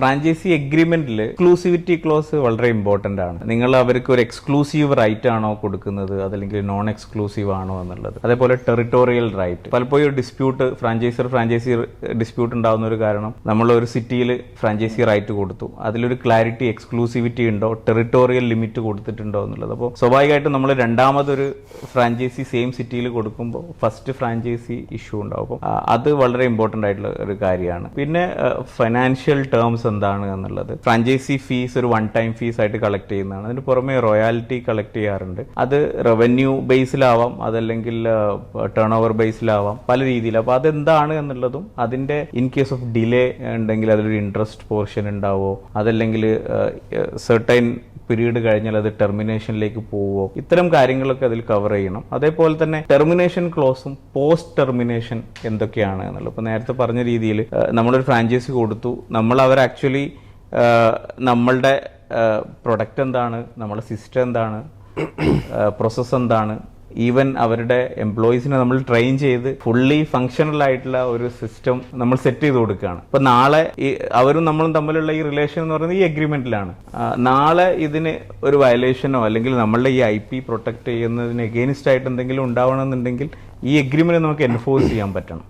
Franchise എഗ്രിമെന്റിൽ exclusivity close വളരെ important ആണ്. നിങ്ങൾ അവർക്ക് ഒരു എക്സ്ക്ലൂസീവ് റൈറ്റ് ആണോ കൊടുക്കുന്നത്, അതല്ലെങ്കിൽ നോൺ എക്സ്ക്ലൂസീവ് ആണോ എന്നുള്ളത്. അതേപോലെ ടെറിട്ടോറിയൽ റൈറ്റ്. പലപ്പോഴും ഒരു ഡിസ്പ്യൂട്ട് ഫ്രാഞ്ചൈസി ഡിസ്പ്യൂട്ട് ഉണ്ടാകുന്ന ഒരു കാരണം നമ്മൾ ഒരു സിറ്റിയിൽ ഫ്രാഞ്ചൈസി റൈറ്റ് കൊടുത്തു, അതിലൊരു ക്ലാരിറ്റി എക്സ്ക്ലൂസിവിറ്റി ഉണ്ടോ, ടെറിട്ടോറിയൽ ലിമിറ്റ് കൊടുത്തിട്ടുണ്ടോ എന്നുള്ളത്. അപ്പോൾ സ്വാഭാവികമായിട്ടും നമ്മൾ രണ്ടാമതൊരു ഫ്രാഞ്ചൈസി സെയിം സിറ്റിയിൽ കൊടുക്കുമ്പോൾ ഫസ്റ്റ് ഫ്രാഞ്ചൈസി ഇഷ്യൂ ഉണ്ടാവും. അപ്പോൾ അത് വളരെ ഇമ്പോർട്ടന്റ് ആയിട്ടുള്ള ഒരു കാര്യമാണ്. പിന്നെ ഫൈനാൻഷ്യൽ ടേംസ് എന്താണ് എന്നുള്ളത്. ഫ്രാഞ്ചൈസി ഫീസ് ഒരു വൺ ടൈം ഫീസ് ആയിട്ട് കളക്ട് ചെയ്യുന്നതാണ്. അതിന് പുറമെ റോയാലിറ്റി കളക്ട് ചെയ്യാറുണ്ട്. അത് റവന്യൂ ബേസിലാവാം, അതല്ലെങ്കിൽ ടേൺ ഓവർ ബേസിലാവാം, പല രീതിയിൽ. അപ്പോൾ അതെന്താണ് എന്നുള്ളതും, അതിന്റെ ഇൻ കേസ് ഓഫ് ഡിലേ ഉണ്ടെങ്കിൽ അതിലൊരു ഇൻട്രസ്റ്റ് പോർഷൻ ഉണ്ടാവോ, അതല്ലെങ്കിൽ സെർട്ടൈൻ പീരീഡ് കഴിഞ്ഞാൽ അത് ടെർമിനേഷനിലേക്ക് പോവോ, ഇത്തരം കാര്യങ്ങളൊക്കെ അതിൽ കവർ ചെയ്യണം. അതേപോലെ തന്നെ ടെർമിനേഷൻ ക്ലോസും പോസ്റ്റ് ടെർമിനേഷൻ എന്തൊക്കെയാണ് എന്നുള്ളത്. ഇപ്പോൾ നേരത്തെ പറഞ്ഞ രീതിയിൽ നമ്മളൊരു ഫ്രാഞ്ചൈസി കൊടുത്തു, നമ്മൾ അവർ ആക്ച്വലി നമ്മളുടെ പ്രൊഡക്റ്റ് എന്താണ്, നമ്മുടെ സിസ്റ്റം എന്താണ്, പ്രോസസ്സ് എന്താണ്, ഈവൻ അവരുടെ എംപ്ലോയീസിനെ നമ്മൾ ട്രെയിൻ ചെയ്ത് ഫുള്ളി ഫങ്ഷണൽ ആയിട്ടുള്ള ഒരു സിസ്റ്റം നമ്മൾ സെറ്റ് ചെയ്ത് കൊടുക്കുകയാണ്. അപ്പൊ നാളെ അവരും നമ്മളും തമ്മിലുള്ള ഈ റിലേഷൻ എന്ന് പറയുന്നത് ഈ അഗ്രിമെന്റിലാണ്. നാളെ ഇതിന് ഒരു വയലേഷനോ അല്ലെങ്കിൽ നമ്മളുടെ ഈ IP പ്രൊട്ടക്ട് ചെയ്യുന്നതിന് എഗെയിൻസ്റ്റ് ആയിട്ട് എന്തെങ്കിലും ഉണ്ടാവണമെന്നുണ്ടെങ്കിൽ ഈ അഗ്രിമെന്റ് നമുക്ക് എൻഫോഴ്സ് ചെയ്യാൻ പറ്റണം.